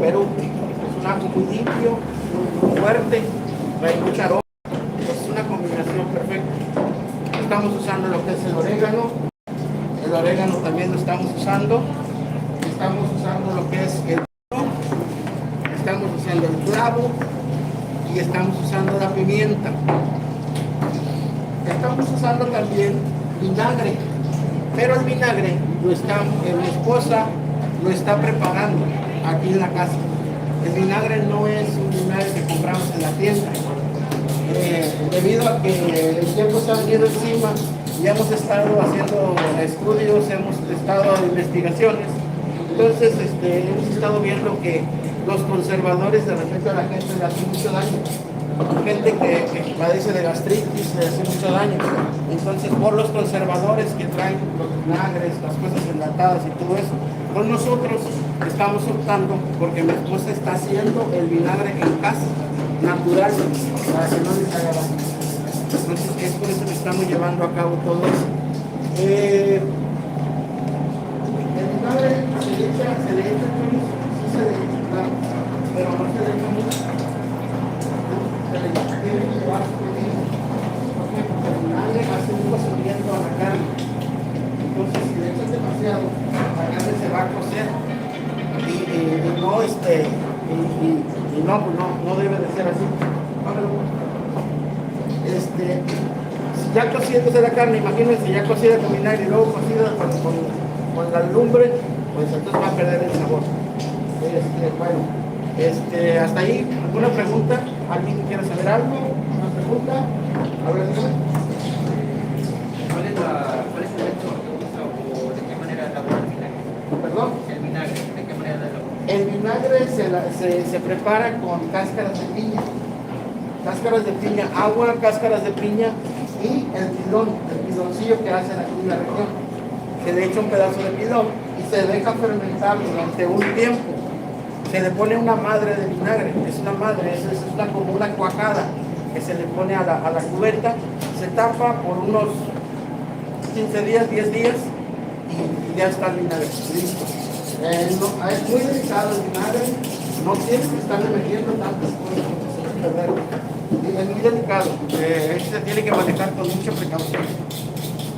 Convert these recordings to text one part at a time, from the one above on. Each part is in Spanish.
Perú. Es un ajo muy limpio, muy fuerte, trae mucha aroma. Es una combinación perfecta. Estamos usando lo que es el orégano. El orégano también lo estamos usando. Estamos usando lo que es el vino. Estamos usando el clavo. Y estamos usando la pimienta. Estamos usando también vinagre. Pero el vinagre mi esposa lo está preparando aquí en la casa. El vinagre no es un vinagre que compramos en la tienda. Debido a que el tiempo está veniendo encima y hemos estado haciendo estudios, hemos estado en investigaciones, entonces hemos estado viendo que los conservadores de repente a la gente le hacen mucho daño. Gente que padece de gastritis le hace mucho daño. Entonces, por los conservadores que traen los vinagres, las cosas enlatadas y todo eso, con nosotros estamos optando porque mi esposa está haciendo el vinagre en casa, natural, para que no les haga daño. Entonces, es por eso que estamos llevando a cabo todo eso. El vinagre se le echa chorizo, sí se le echa, claro, pero no se le echa mucho. Porque el vinagre hace un cocimiento a la carne. Entonces, si le echas demasiado, la carne se va a cocer y no debe de ser así. Si ya cociéndose la carne, imagínense ya cocida con vinagre y luego cocida con la lumbre, pues entonces va a perder el sabor. Hasta ahí, ¿alguna pregunta? ¿Alguien quiere saber algo? ¿Una pregunta? A ver, dígame. ¿Cuál es el método que usa o de qué manera elabora el vinagre? ¿Perdón? El vinagre, ¿de qué manera elabora? El vinagre se prepara con cáscaras de piña. Cáscaras de piña, agua, cáscaras de piña y el piloncillo que hacen aquí en la región. Se le echa un pedazo de pilón y se deja fermentar durante un tiempo. Se le pone una madre de vinagre, es como una cuajada que se le pone a la cubeta, se tapa por unos 15 días, 10 días y ya está el vinagre listo. Es muy delicado el vinagre, no tienes que estarle metiendo tantas cosas porque se va a perder. Es muy delicado, se tiene que manejar con mucha precaución,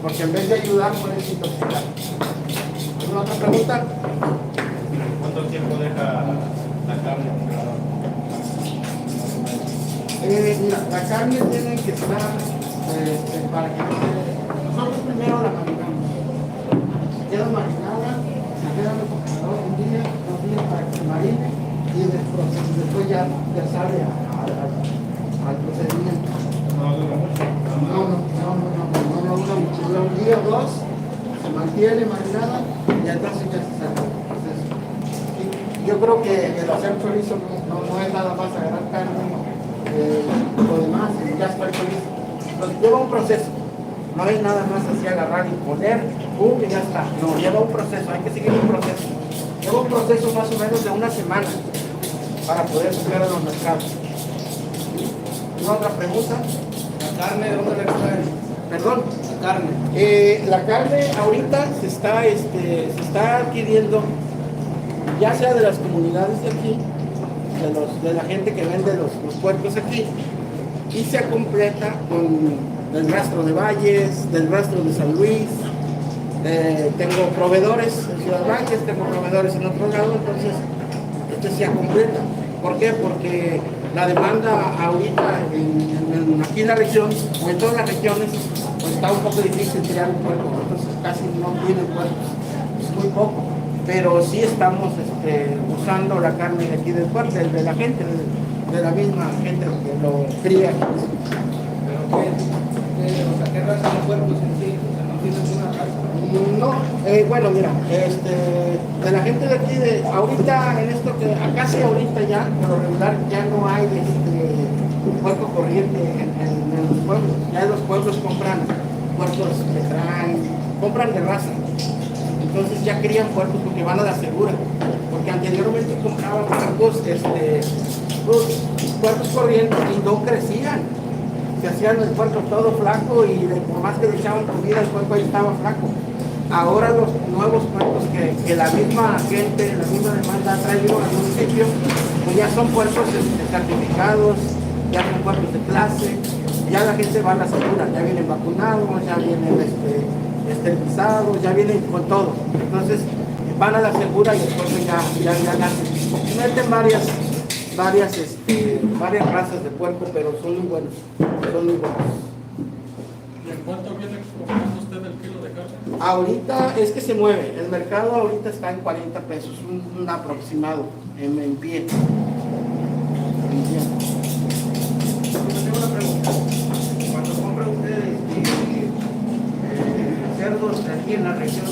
porque en vez de ayudar puede intoxicar. ¿Alguna otra pregunta? ¿Cuánto tiempo deja la carne congelada? Mira, la carne tiene que estar para que nosotros primero la marinamos. Queda marinada, se queda en el congelador un día, 2 días para que se marine y después ya sale al procedimiento. No dura mucho. No dura mucho, dura un día o dos, se mantiene marinada y entonces ya se sale el proceso. Yo creo que el hacer chorizo no es nada más agarrar carne, lo demás, y ya está el chorizo. Entonces, lleva un proceso, no es nada más así agarrar y poner, y ya está. No, lleva un proceso, hay que seguir un proceso. Lleva un proceso más o menos de una semana para poder sacar a los mercados. ¿Una otra pregunta? ¿La carne dónde la extraen? Perdón. La carne. La carne ahorita se está adquiriendo, ya sea de las comunidades de aquí, de la gente que vende los puercos aquí, y se completa con el rastro de Valles, del rastro de San Luis. Tengo proveedores en Ciudad Valles, tengo proveedores en otro lado, entonces se completa. ¿Por qué? Porque la demanda ahorita aquí en la región o en todas las regiones pues está un poco difícil crear un puerco, entonces casi no tienen puercos, es muy poco, pero sí estamos usando la carne de aquí del puerto, de la gente, de la misma gente que lo cría. ¿Pero qué raza de puercos en sí? O sea, ¿no tienes una raza? No, bueno, mira, de la gente de aquí, ahorita en esto que acá sí ahorita ya, por lo regular, ya no hay puerco corriente en los pueblos. Ya los pueblos compran puercos que compran de raza. Entonces ya crían puercos porque van a la segura. Porque anteriormente compraban puercos corrientes y no crecían. Se hacían el puerco todo flaco y por más que le echaban comida, el puerco ahí estaba flaco. Ahora los nuevos puercos que la misma gente, la misma demanda ha traído al municipio, pues ya son puercos certificados, ya son puercos de clase, ya la gente va a la segura, ya vienen vacunados, ya vienen esterilizados, ya vienen con todo. Entonces van a la segura y después ya nacen. Meten varias razas de puerco, pero son muy buenos, son muy buenos. ¿Y en cuánto viene comprando usted el kilo de carne? Ahorita es que se mueve, el mercado ahorita está en 40 pesos, un aproximado en pie. Tengo una pregunta. Cuando compra usted cerdos aquí en la región,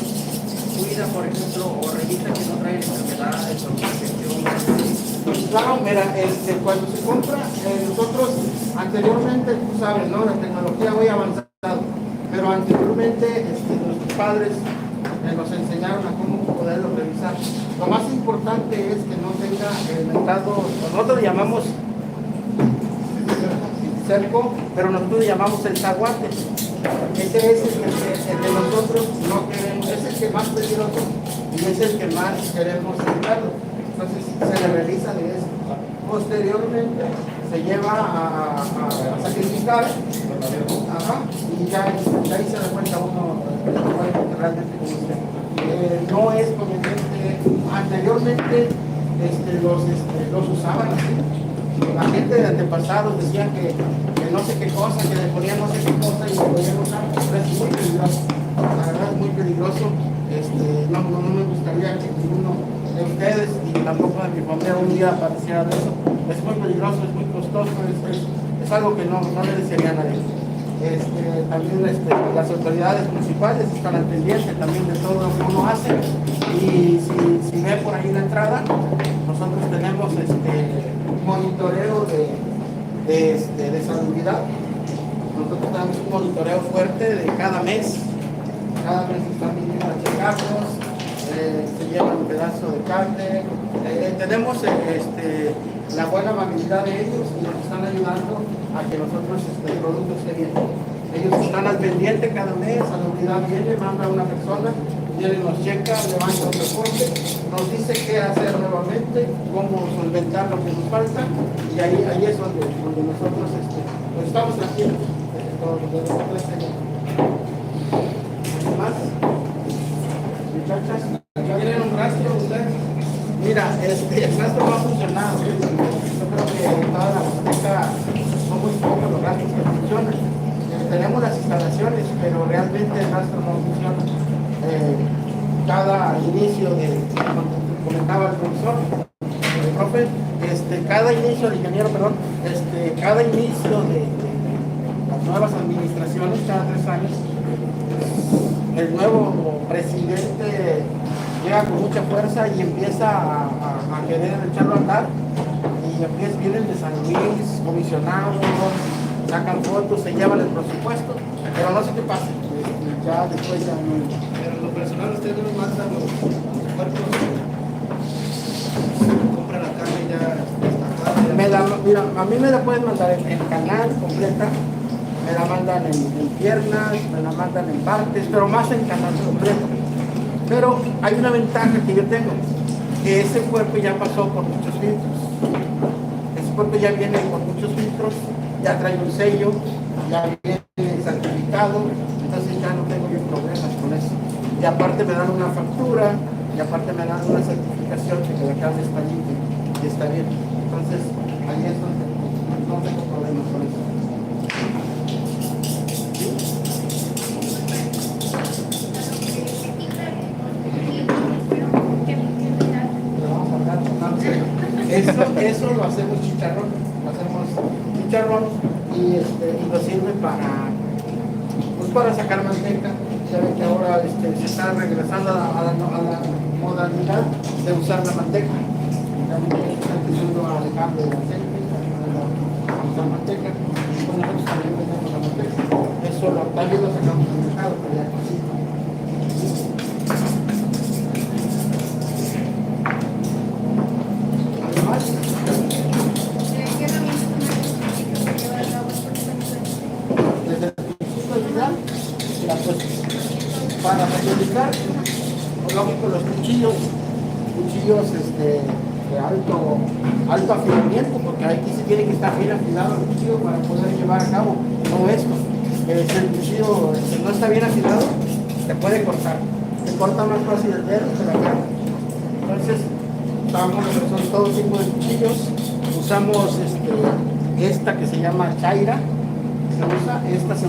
cuida, por ejemplo, o revisa que no trae enfermedades o infección. Claro, mira, cuando se compra, nosotros anteriormente, tú sabes, ¿no? La tecnología muy avanzada, pero anteriormente nuestros padres nos enseñaron a cómo poderlo revisar. Lo más importante es que no tenga el mercado, nosotros le llamamos cerco, pero nosotros le llamamos el zaguate. Ese es el que nosotros no queremos, es el que más peligroso y es el que más queremos evitarlo. Entonces se le realiza de eso. Posteriormente se lleva a sacrificar, y ya ahí se da cuenta uno realmente como usted. No es conveniente, anteriormente los usaban así. La gente de antepasados decían que no sé qué cosa, que le ponían no sé qué cosa y lo podían usar. Pero es muy peligroso, la verdad es muy peligroso. No me gustaría que ninguno de ustedes y tampoco de mi familia un día padeciera de eso. Es muy peligroso, es muy costoso, es algo que no le desearía a nadie. También las autoridades municipales están al pendiente también de todo lo que uno hace, y si ve por ahí la entrada, nosotros tenemos un monitoreo de salubridad. Nosotros tenemos un monitoreo fuerte de cada mes están viniendo a checarnos, se llevan un pedazo de carne, tenemos la buena amabilidad de ellos y nos están ayudando a que nosotros el producto esté bien. Ellos están al pendiente cada mes, a la unidad viene, manda a una persona, viene, nos checa, levanta un reporte, nos dice qué hacer nuevamente, cómo solventar lo que nos falta, y ahí es donde nosotros pues estamos haciendo más. Muchachas, ¿tienen un rastro ustedes? Mira, el rastro no ha funcionado. Yo creo que en toda la biblioteca son muy pocos los rastros que funcionan. Tenemos las instalaciones, pero realmente el rastro no funciona. Cada inicio como comentaba el profesor, el profe, cada inicio, el ingeniero, perdón, cada inicio de las nuevas administraciones, cada 3 años, el nuevo presidente llega con mucha fuerza y empieza a querer echarlo a andar, y vienen de San Luis, comisionados, sacan fotos, se llevan el presupuesto, pero no sé qué pasa, ya después ya no. Pero en lo personal, ustedes no mandan los cuerpos, compran la carne ya destacada. Mira, a mí me la pueden mandar en canal completa, me la mandan en piernas, me la mandan en partes, pero más en canal completo. Pero hay una ventaja que yo tengo, que ese cuerpo ya pasó por muchos filtros. Ese cuerpo ya viene por muchos filtros, ya trae un sello, ya viene certificado, entonces ya no tengo yo problemas con eso. Y aparte me dan una factura, y aparte me dan una certificación que la carne está limpia y está bien. Entonces ahí es donde no tengo problemas con eso. Eso lo hacemos chicharrón, y lo sirve para sacar manteca. Ya ven que ahora se está regresando a la modalidad de usar la manteca. Ya ven que se está empezando a dejar de aceite, a usar manteca, y con nosotros también vendemos la manteca. Eso también lo sacamos al mercado, pero ya así. Para sacrificar alto afilamiento, porque aquí se tiene que estar bien afilado el cuchillo para poder llevar a cabo todo esto. Si el cuchillo no está bien afilado, se puede cortar. Se corta más fácil el dedo que la mano. Entonces, usamos lo que son todo tipo de cuchillos. Usamos esta que se llama chaira. Se usa, esta se